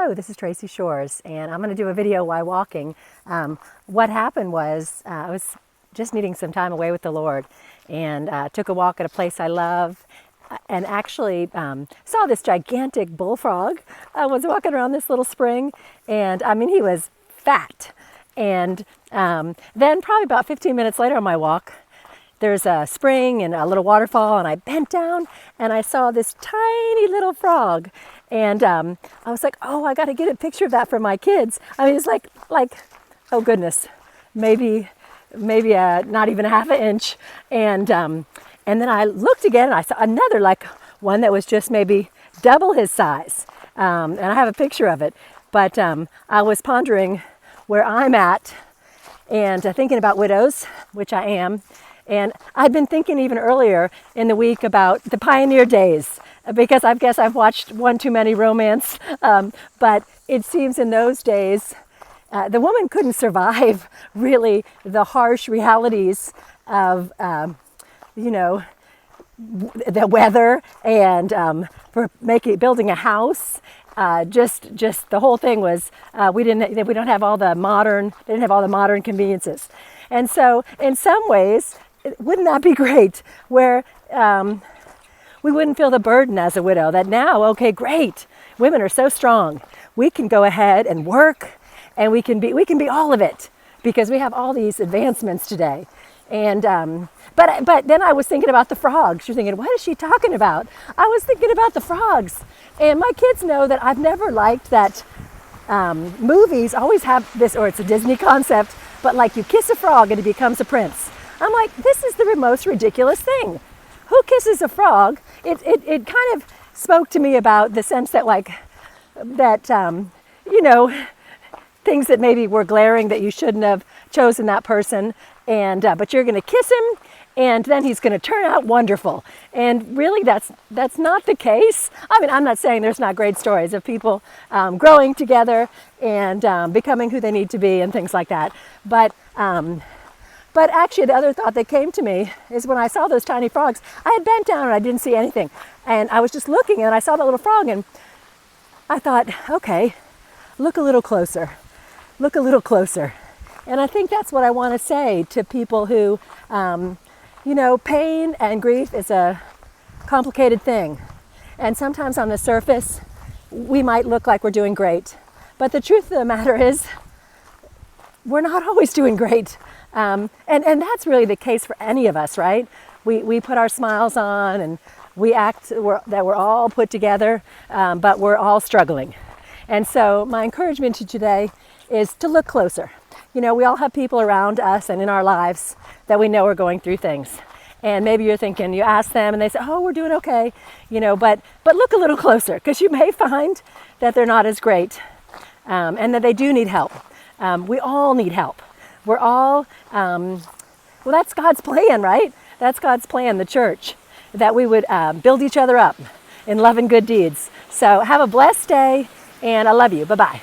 Hello, this is Tracy Shores, and I'm going to do a video while walking. What happened was I was just needing some time away with the Lord, and took a walk at a place I love, and actually saw this gigantic bullfrog. I was walking around this little spring, and I mean, he was fat. And then probably about 15 minutes later on my walk, there's a spring and a little waterfall, and I bent down and I saw this tiny little frog. And I was like, oh, I got to get a picture of that for my kids. I mean, it's like oh goodness, maybe not even a half an inch. And then I looked again and I saw another, like one that was just maybe double his size. And I have a picture of it. But I was pondering where I'm at and thinking about widows, which I am. And I'd been thinking even earlier in the week about the pioneer days, because I guess I've watched one too many romance. But it seems in those days, the woman couldn't survive really the harsh realities of, the weather and for building a house. Just the whole thing was we don't have all the modern conveniences. And so in some ways, wouldn't that be great, where we wouldn't feel the burden as a widow, that now, okay, great, women are so strong, we can go ahead and work, and we can be all of it because we have all these advancements today. And but then I was thinking about the frogs. You're thinking, what is she talking about? I was thinking about the frogs. And my kids know that I've never liked that movies always have this, or it's a Disney concept, but like you kiss a frog and he becomes a prince. I'm like, this is the most ridiculous thing. Who kisses a frog? It kind of spoke to me about the sense that things that maybe were glaring, that you shouldn't have chosen that person, and but you're going to kiss him, and then he's going to turn out wonderful. And really, that's not the case. I mean, I'm not saying there's not great stories of people growing together and becoming who they need to be and things like that. But actually, the other thought that came to me is when I saw those tiny frogs, I had bent down and I didn't see anything. And I was just looking, and I saw that little frog, and I thought, okay, look a little closer. Look a little closer. And I think that's what I want to say to people who, pain and grief is a complicated thing. And sometimes on the surface, we might look like we're doing great. But the truth of the matter is, we're not always doing great. And that's really the case for any of us, right? We put our smiles on and we act that we're all put together, but we're all struggling. And so my encouragement to today is to look closer. We all have people around us and in our lives that we know are going through things. And maybe you're thinking, you ask them and they say, oh, we're doing okay, but look a little closer, because you may find that they're not as great, and that they do need help. We all need help. We're all, that's God's plan, right? That's God's plan, the church, that we would build each other up in love and good deeds. So have a blessed day, and I love you. Bye-bye.